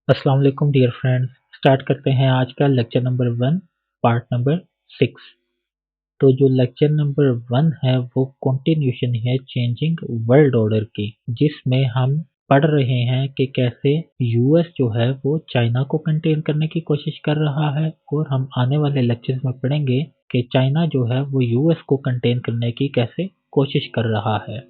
अस्सलाम वालेकुम dear friends. Start करते हैं आज का लेक्चर नंबर 1 पार्ट नंबर 6। तो जो लेक्चर नंबर 1 है वो कंटिन्यूशन है चेंजिंग वर्ल्ड ऑर्डर की, जिसमें हम पढ़ रहे हैं कि कैसे यूएस जो है वो चाइना को कंटेन करने की कोशिश कर रहा है, और हम आने वाले लेक्चर्स में पढ़ेंगे कि चाइना जो है वो यूएस को कंटेन करने की कैसे कोशिश कर रहा है।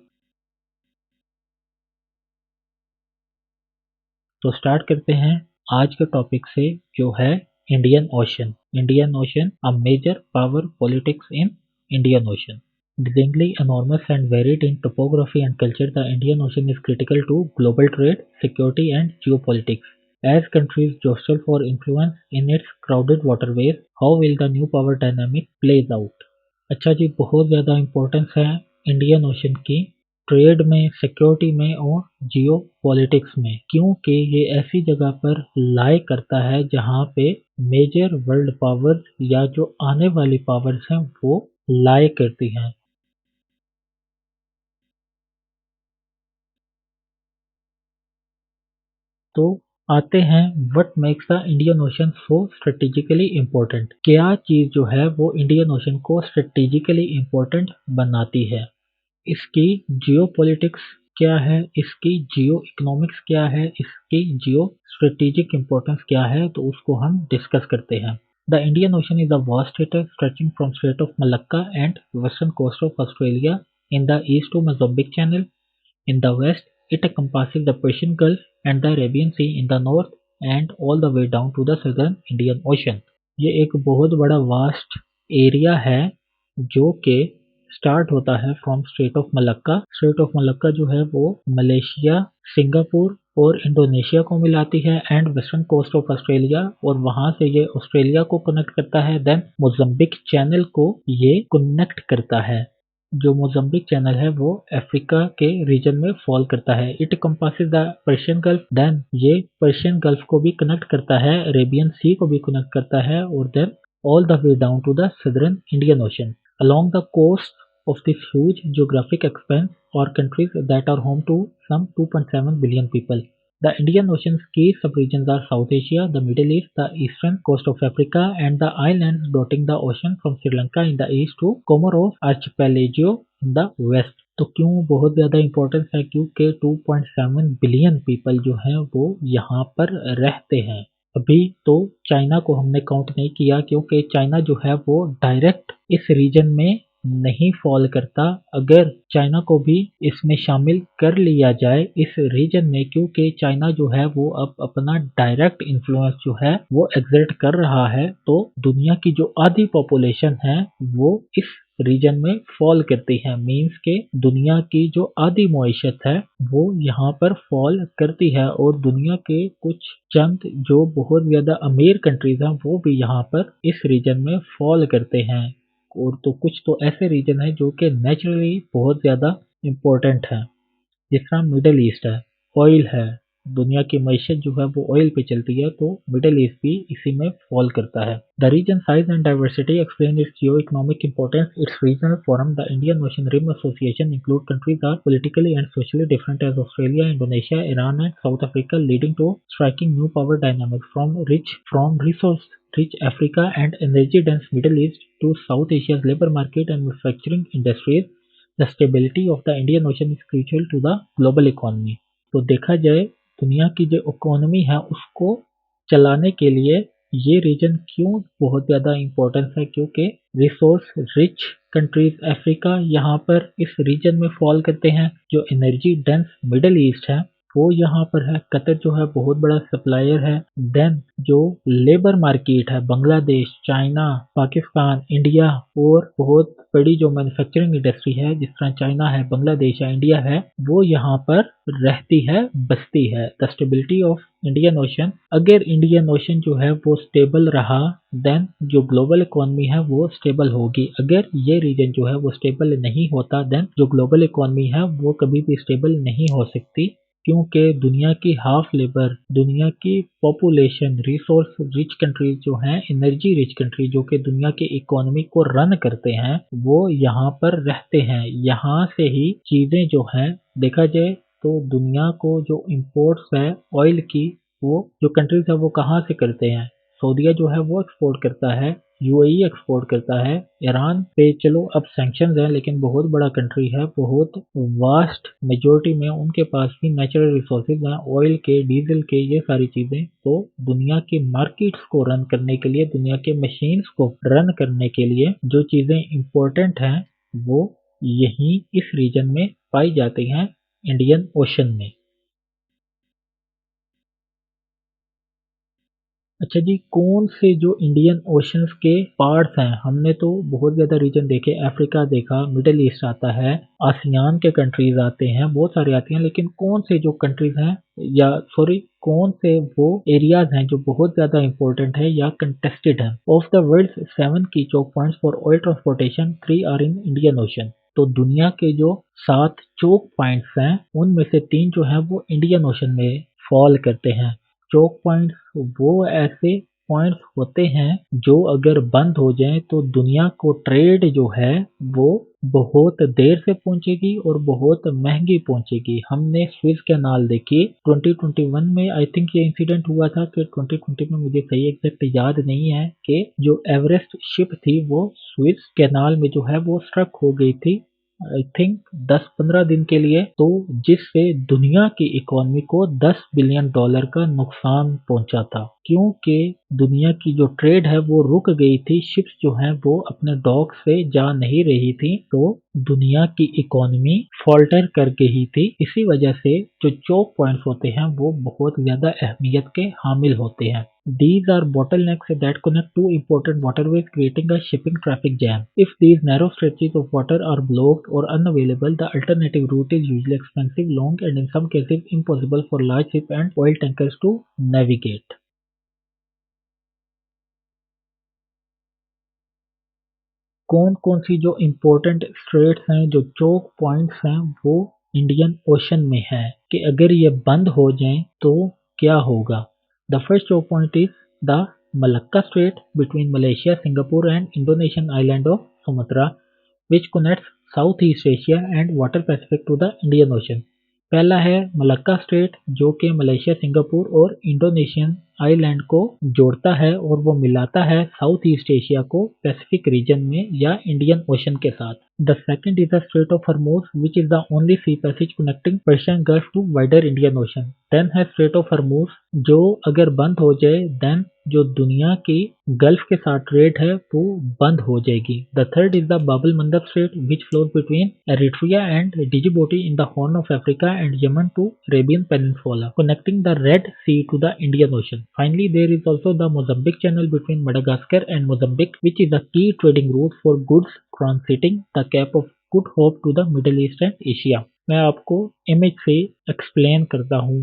तो स्टार्ट करते हैं आज के टॉपिक से, जो है Indian Ocean. Indian Ocean, a major power politics in Indian Ocean. Distinctly enormous and varied in topography and culture, the Indian Ocean is critical to global trade, security, and geopolitics. As countries jostle for influence in its crowded waterways, how will the new power dynamic plays out? अच्छा जी, बहुत ज़्यादा importance है Indian ocean की trade में, security में और जियो politics में, क्योंकि ये ऐसी जगह पर लाई करता है जहाँ पे मेजर वर्ल्ड पावर्स या जो आने वाली पावर्स हैं वो लाई करती हैं। तो आते हैं, what makes the Indian ocean so strategically important. क्या चीज़ जो है वो इंडियन ओशन को स्ट्रेटेजिकली इम्पोर्टेंट बनाती है। इसकी जियोपॉलिटिक्स क्या है, इसकी जियो इकोनॉमिक्स क्या है, इसकी जियो स्ट्रेटेजिक इम्पोर्टेंस क्या है, तो उसको हम डिस्कस करते हैं। The Indian ocean is a vast theater stretching from Strait of Malacca and western coast of Australia in the east to Mozambique Channel in the west. It encompasses the Persian Gulf and the Arabian Sea in the north and all the way down to the southern Indian Ocean. ये एक बहुत बड़ा vast area है जो कि start होता है from straight of Malacca. Straight of Malacca जो है वो मलेशिया, सिंगापुर और इंडोनेशिया को मिलाती है, and western coast of Australia, और वहां से ये ऑस्ट्रेलिया को कनेक्ट करता है। देन मोजम्बिक चैनल को ये कनेक्ट करता है। जो मोजम्बिक चैनल है वो अफ्रीका के रीजन में फॉल करता है। It compasses the Persian Gulf, then ये पर्शियन गल्फ को भी कनेक्ट करता है, अरेबियन सी को भी कनेक्ट करता है, और then all the way down to the southern Indian Ocean. Along the coast of this huge geographic expanse are countries that are home to some 2.7 billion people. The Indian Ocean's key subregions are South Asia, the Middle East, the eastern coast of Africa, and the islands dotting the ocean from Sri Lanka in the east to Comoros Archipelago in the west. तो क्यों बहुत ज़्यादा importance है, क्योंकि 2.7 billion people जो हैं वो यहाँ पर रहते हैं। अभी तो चाइना को हमने काउंट नहीं किया, क्योंकि चाइना जो है वो डायरेक्ट इस रीजन में नहीं फॉल करता। अगर चाइना को भी इसमें शामिल कर लिया जाए इस रीजन में, क्योंकि चाइना जो है वो अब अपना डायरेक्ट इन्फ्लुएंस जो है वो एग्जर्ट कर रहा है, तो दुनिया की जो आधी पॉपुलेशन है वो इस रीजन में फॉल करती है। मींस के दुनिया की जो आधी मईशत है वो यहाँ पर फॉल करती है, और दुनिया के कुछ चंद जो बहुत ज्यादा अमीर कंट्रीज हैं वो भी यहाँ पर इस रीजन में फॉल करते हैं। और तो कुछ तो ऐसे रीजन है जो कि नेचुरली बहुत ज़्यादा इम्पोर्टेंट है, जिस तरह मिडल ईस्ट है, ऑयल है, दुनिया की मईशत जो है वो ऑयल पे चलती है, तो मिडल ईस्ट भी इसी में फॉल करता है। The region size and diversity explain its geo economic importance. Its regional forum the Indian Ocean rim association include countries are politically and socially different as Australia, Indonesia, Iran, and South Africa, leading to striking new power dynamics from resource rich Africa and energy dense Middle East to South Asia's labor market and manufacturing industries. The stability of the Indian Ocean is crucial to the global economy. तो देखा जाए दुनिया की जो economy है उसको चलाने के लिए ये रीजन क्यों बहुत ज़्यादा इम्पोर्टेंस है, क्योंकि रिसोर्स रिच कंट्रीज अफ्रीका यहाँ पर इस रीजन में फॉल करते हैं। जो एनर्जी डेंस मिडल ईस्ट है वो यहाँ पर है। कतर जो है बहुत बड़ा सप्लायर है। देन जो लेबर मार्केट है, बांग्लादेश, चाइना, पाकिस्तान, इंडिया, और बहुत बड़ी जो मैन्युफैक्चरिंग इंडस्ट्री है जिस तरह चाइना है, बांग्लादेश है, इंडिया है, वो यहाँ पर रहती है, बसती है। The stability of Indian ocean, अगर इंडियन ओशन जो है वो स्टेबल रहा देन जो ग्लोबल इकोनॉमी है वो स्टेबल होगी। अगर ये रीजन जो है वो स्टेबल नहीं होता देन जो ग्लोबल इकोनॉमी है वो कभी भी स्टेबल नहीं हो सकती, क्योंकि दुनिया की हाफ लेबर, दुनिया की पॉपुलेशन, रिसोर्स रिच कंट्रीज जो हैं, एनर्जी रिच कंट्री जो कि दुनिया की इकोनॉमी को रन करते हैं, वो यहाँ पर रहते हैं। यहाँ से ही चीज़ें जो हैं, देखा जाए तो दुनिया को जो इम्पोर्ट्स है ऑयल की वो जो कंट्रीज है वो कहाँ से करते हैं। सऊदीया जो है वो एक्सपोर्ट करता है, यूएई एक्सपोर्ट करता है। ईरान पे चलो अब सैंक्शंस हैं, लेकिन बहुत बड़ा कंट्री है, बहुत वास्ट मेजोरिटी में उनके पास भी नेचुरल रिसोर्सेज हैं, ऑयल के, डीजल के, ये सारी चीजें। तो दुनिया के मार्केट्स को रन करने के लिए, दुनिया के मशीन्स को रन करने के लिए जो चीजें इंपॉर्टेंट हैं वो यहीं इस रीजन में पाई जाती हैं, इंडियन ओशन में। अच्छा जी, कौन से जो इंडियन ओशंस के पार्ट्स हैं, हमने तो बहुत ज़्यादा रीजन देखे, अफ्रीका देखा, मिडिल ईस्ट आता है, आसियान के कंट्रीज आते हैं, बहुत सारे आते हैं, लेकिन कौन से जो कंट्रीज हैं, या सॉरी कौन से वो एरियाज हैं जो बहुत ज़्यादा इंपॉर्टेंट है या कंटेस्टेड हैं। ऑफ द वर्ल्ड 7 की choke points for oil transportation 3 are in Indian Ocean. तो दुनिया के जो 7 चोक पॉइंट्स हैं उनमें से 3 जो हैं वो इंडियन ओशन में फॉल करते हैं। चोक पॉइंट्स वो ऐसे पॉइंट्स होते हैं जो अगर बंद हो जाएं तो दुनिया को ट्रेड जो है वो बहुत देर से पहुंचेगी और बहुत महंगी पहुंचेगी। हमने स्विस कैनाल देखी 2021 में, आई थिंक ये इंसिडेंट हुआ था कि 2020 में, मुझे सही एग्जैक्ट याद नहीं है, कि जो एवरेस्ट शिप थी वो स्विस कैनाल में जो है वो स्ट्रक हो गई थी, आई थिंक 10-15 दिन के लिए। तो जिससे दुनिया की इकोनॉमी को $10 बिलियन का नुकसान पहुंचा था, क्योंकि दुनिया की जो ट्रेड है वो रुक गई थी, शिप्स जो हैं वो अपने डॉक से जा नहीं रही थी, तो दुनिया की इकोनॉमी फॉल्टर कर गई थी। इसी वजह से जो चोक पॉइंट्स होते हैं वो बहुत ज्यादा अहमियत के हामिल होते हैं। These are bottlenecks that connect two important waterways, creating a shipping traffic jam. If these narrow stretches of water are blocked or unavailable, the alternative route is usually expensive, long, and in some cases impossible for large ships and oil tankers to navigate. कौन कौन सी जो important straits हैं, जो choke points हैं, वो Indian ocean में है, कि अगर ये बंद हो जाएं तो क्या होगा। The first choke point is the Malacca strait between Malaysia, Singapore and Indonesian island of Sumatra, which connects Southeast Asia and Water Pacific to the Indian Ocean। पहला है मलक्का स्ट्रेट, जो कि मलेशिया, सिंगापुर और Indonesian island को जोड़ता है और वो मिलाता है साउथ ईस्ट एशिया को पैसिफिक रीजन में या इंडियन ओशन के साथ। The second is the strait of Hormuz, which is the only sea passage connecting Persian Gulf to wider Indian Ocean. Then है स्ट्रेट ऑफ हॉर्मोज, जो अगर बंद हो जाए देन जो दुनिया की गल्फ के साथ ट्रेड है वो बंद हो जाएगी। The third is the Bab el Mandeb strait, which flows between Eritrea and Djibouti in the Horn of Africa and Yemen to Arabian Peninsula, connecting the Red Sea to the Indian Ocean. Finally, there is also the Mozambique Channel between Madagascar and Mozambique, which is a key trading route for goods transiting the Cape of Good Hope to the Middle East and Asia. मैं आपको image से explain करता हूँ।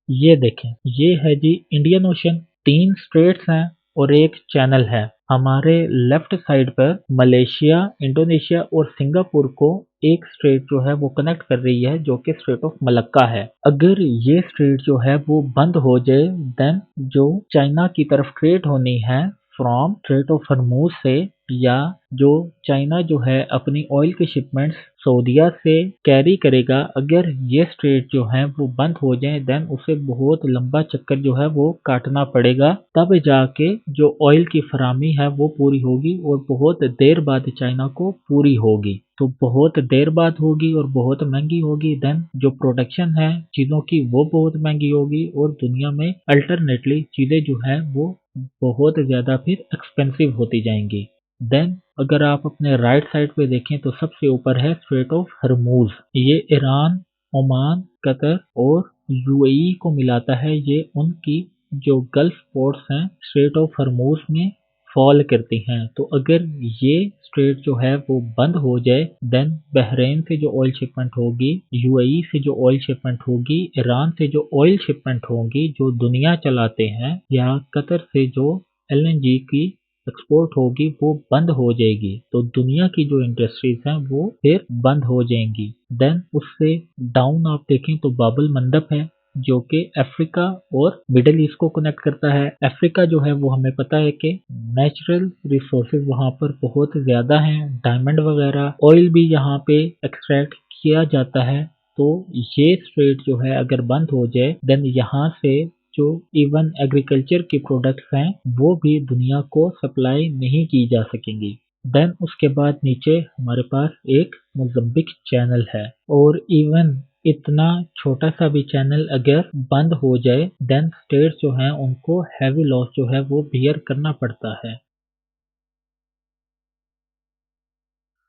ये देखें, ये है जी Indian ocean, 3 straits हैं और एक चैनल है। हमारे लेफ्ट साइड पर मलेशिया, इंडोनेशिया और सिंगापुर को एक स्ट्रेट जो है वो कनेक्ट कर रही है, जो कि स्ट्रेट ऑफ मलक्का है। अगर ये स्ट्रेट जो है वो बंद हो जाए देन जो चाइना की तरफ ट्रेड होनी है फ्रॉम स्ट्रेट ऑफ हॉर्मूज से, या जो चाइना जो है अपनी ऑयल की शिपमेंट्स सऊदीया से कैरी करेगा, अगर ये स्ट्रेट जो है वो बंद हो जाए देन उसे बहुत लंबा चक्कर जो है वो काटना पड़ेगा, तब जाके जो ऑयल की फरामी है वो पूरी होगी और बहुत देर बाद चाइना को पूरी होगी। तो बहुत देर बाद होगी और बहुत महंगी होगी, देन जो प्रोडक्शन है चीज़ों की वो बहुत महंगी होगी और दुनिया में अल्टरनेटली चीज़ें जो है वो बहुत ज़्यादा फिर एक्सपेंसिव होती जाएंगी। देन अगर आप अपने राइट साइड पे देखें तो सबसे ऊपर है स्ट्रेट ऑफ हर्मूज। ये ईरान, ओमान, कतर और यूएई को मिलाता है। ये उनकी जो गल्फ पोर्ट्स हैं स्ट्रेट ऑफ हर्मूज में फॉल करती हैं। तो अगर ये स्ट्रेट जो है वो बंद हो जाए देन बहरीन से जो ऑयल शिपमेंट होगी, यूएई से जो ऑयल शिपमेंट होगी, ईरान से जो ऑयल शिपमेंट होगी जो दुनिया चलाते हैं, या कतर से जो एलएनजी की एक्सपोर्ट होगी वो बंद हो जाएगी। तो दुनिया की जो इंडस्ट्रीज हैं वो फिर बंद हो जाएंगी। देन उससे डाउन आप देखें तो बाबुल मंदब है, जो कि अफ्रीका और मिडिल ईस्ट को कनेक्ट करता है। अफ्रीका जो है वो हमें पता है कि नेचुरल रिसोर्सेज वहाँ पर बहुत ज़्यादा हैं, डायमंड वगैरह, ऑयल भी यहाँ पे एक्सट्रैक्ट किया जाता है। तो ये स्ट्रेट जो है अगर बंद हो जाए देन यहाँ से जो इवन एग्रीकल्चर के प्रोडक्ट्स हैं वो भी दुनिया को सप्लाई नहीं की जा सकेंगी। देन उसके बाद नीचे हमारे पास एक मोज़म्बिक चैनल है और इवन इतना छोटा सा भी चैनल अगर बंद हो जाए देन स्टेट्स जो हैं उनको हैवी लॉस जो है वो बियर करना पड़ता है।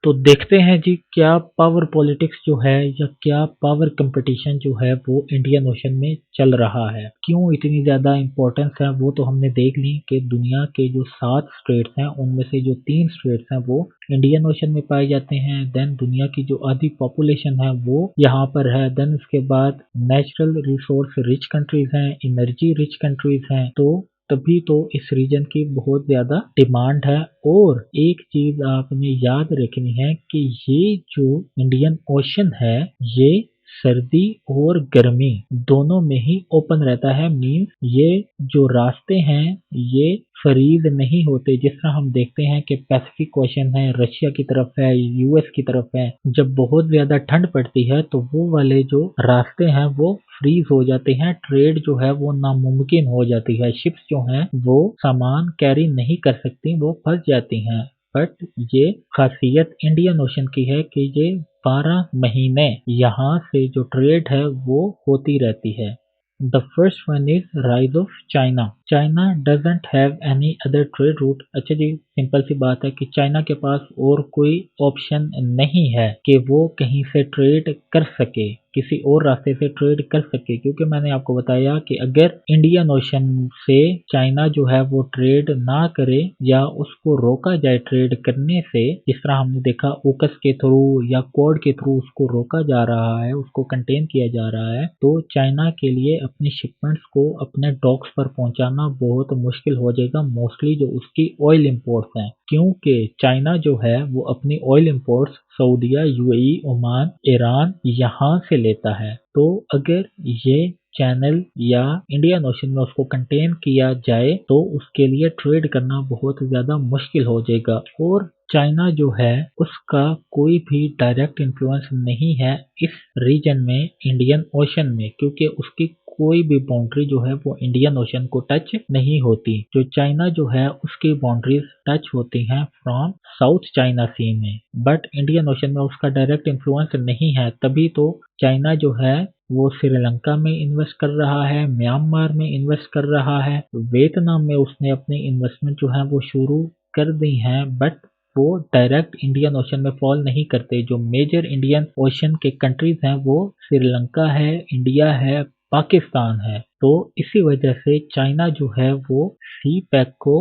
तो देखते हैं जी क्या पावर पॉलिटिक्स जो है या क्या पावर कंपटीशन जो है वो इंडियन ओशन में चल रहा है, क्यों इतनी ज़्यादा इम्पोर्टेंस है वो तो हमने देख ली कि दुनिया के जो 7 स्टेट्स हैं उनमें से जो 3 स्टेट्स हैं वो इंडियन ओशन में पाए जाते हैं। देन दुनिया की जो आधी पॉपुलेशन है वो यहाँ पर है। देन उसके बाद नेचुरल रिसोर्स रिच कंट्रीज हैं, एनर्जी रिच कंट्रीज हैं, तो तभी तो इस रीजन की बहुत ज़्यादा डिमांड है। और एक चीज़ आपने याद रखनी है कि ये जो इंडियन ओशन है ये सर्दी और गर्मी दोनों में ही ओपन रहता है। मीन्स ये जो रास्ते हैं ये फ्रीज नहीं होते, जिस तरह हम देखते हैं कि पैसिफिक ओशन है, रशिया की तरफ है, यूएस की तरफ है, जब बहुत ज्यादा ठंड पड़ती है तो वो वाले जो रास्ते हैं वो फ्रीज हो जाते हैं, ट्रेड जो है वो नामुमकिन हो जाती है, शिप्स जो हैं वो सामान कैरी नहीं कर सकती, वो फंस जाती हैं। बट ये खासियत इंडियन ओशन की है कि ये 12 महीने यहाँ से जो ट्रेड है वो होती रहती है। The first one is rise of China. China doesn't have any other trade route. अच्छा जी, सिंपल सी बात है कि चाइना के पास और कोई ऑप्शन नहीं है कि वो कहीं से ट्रेड कर सके, किसी और रास्ते से ट्रेड कर सके, क्योंकि मैंने आपको बताया कि अगर इंडियन ओशन से चाइना जो है वो ट्रेड ना करे या उसको रोका जाए ट्रेड करने से, जिस तरह हमने देखा ओकस के थ्रू या क्वाड के थ्रू उसको रोका जा रहा है, उसको कंटेन किया जा रहा है, तो चाइना के लिए अपनी शिपमेंट्स को अपने डॉक्स पर पहुंचाना बहुत मुश्किल हो जाएगा, मोस्टली जो उसकी ऑयल इंपोर्ट्स हैं, क्योंकि चाइना जो है वो अपनी oil imports Saudia, UAE, Oman, Iran यहाँ से लेता है। तो अगर ये चैनल या इंडियन ओशन में उसको कंटेन किया जाए तो उसके लिए ट्रेड करना बहुत ज़्यादा मुश्किल हो जाएगा। और चाइना जो है उसका कोई भी डायरेक्ट इन्फ्लुएंस नहीं है इस रीजन में, इंडियन ओशन में, क्योंकि उसकी कोई भी बाउंड्री जो है वो इंडियन ओशन को टच नहीं होती। जो चाइना जो है उसकी बाउंड्रीज टच होती हैं फ्रॉम साउथ चाइना सी में, बट इंडियन ओशन में उसका डायरेक्ट इन्फ्लुएंस नहीं है। तभी तो चाइना जो है वो श्रीलंका में इन्वेस्ट कर रहा है, म्यांमार में इन्वेस्ट कर रहा है, वियतनाम में उसने अपनी इन्वेस्टमेंट जो है वो शुरू कर दी है, बट वो डायरेक्ट इंडियन ओशन में फॉल नहीं करते। जो मेजर इंडियन ओशन के कंट्रीज हैं वो श्रीलंका है, इंडिया है, पाकिस्तान है। तो इसी वजह से चाइना जो है वो सी पैक को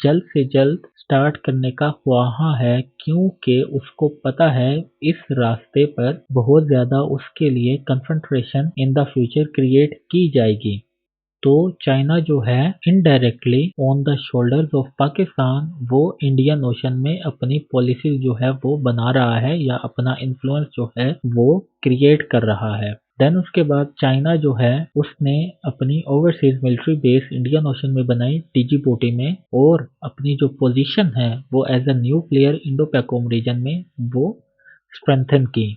जल्द से जल्द स्टार्ट करने का ख्वाहा है, क्योंकि उसको पता है इस रास्ते पर बहुत ज़्यादा उसके लिए concentration in the future create की जाएगी। तो चाइना जो है indirectly on the shoulders of Pakistan वो इंडियन ओशन में अपनी पॉलिसी जो है वो बना रहा है या अपना इन्फ्लुएंस जो है वो क्रिएट कर रहा है। देन उसके बाद चाइना जो है उसने अपनी overseas military base Indian ocean में बनाई डिजिबूटी में, और अपनी जो पोजीशन है वो as a new player Indo PACOM region में वो स्ट्रेंथन की।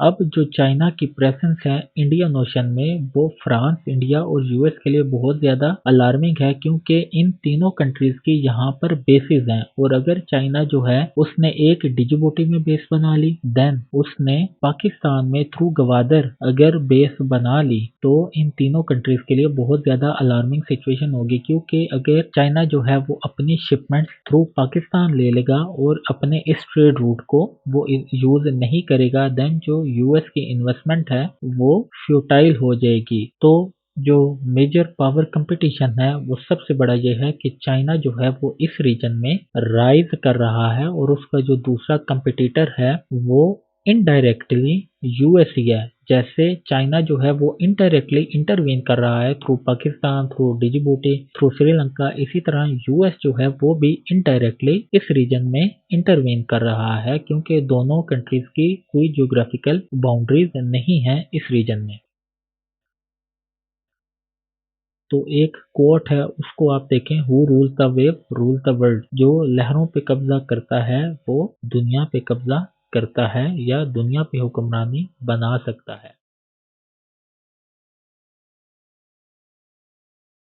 अब जो चाइना की प्रेजेंस है इंडियन ओशन में वो फ्रांस, इंडिया और यूएस के लिए बहुत ज़्यादा अलार्मिंग है, क्योंकि इन तीनों कंट्रीज की यहाँ पर बेसेस हैं। और अगर चाइना जो है उसने एक डिजिबूटी में बेस बना ली, देन उसने पाकिस्तान में थ्रू गवादर अगर बेस बना ली, तो इन तीनों कंट्रीज के लिए बहुत ज़्यादा अलार्मिंग सिचुएशन होगी, क्योंकि अगर चाइना जो है वो अपनी शिपमेंट्स थ्रू पाकिस्तान ले लेगा और अपने इस ट्रेड रूट को वो यूज नहीं करेगा, देन जो यूएस की इन्वेस्टमेंट है वो फ्यूटाइल हो जाएगी। तो जो मेजर पावर कंपटीशन है वो सबसे बड़ा ये है कि चाइना जो है वो इस रीजन में राइज कर रहा है, और उसका जो दूसरा कंपटीटर है वो इनडायरेक्टली यूएस ही है। जैसे चाइना जो है वो इनडायरेक्टली इंटरवीन कर रहा है through Pakistan, through Djibouti, through Sri Lanka, इसी तरह यूएस जो है वो भी इनडायरेक्टली इस रीजन में इंटरवीन कर रहा है, क्योंकि दोनों कंट्रीज की कोई ज्योग्राफिकल बाउंड्रीज नहीं है इस रीजन में। तो एक कोट है उसको आप देखें, who rules the wave rules the world. जो लहरों पे कब्जा करता है वो दुनिया पे कब्जा करता है या दुनिया पे हुक्मरानी बना सकता है।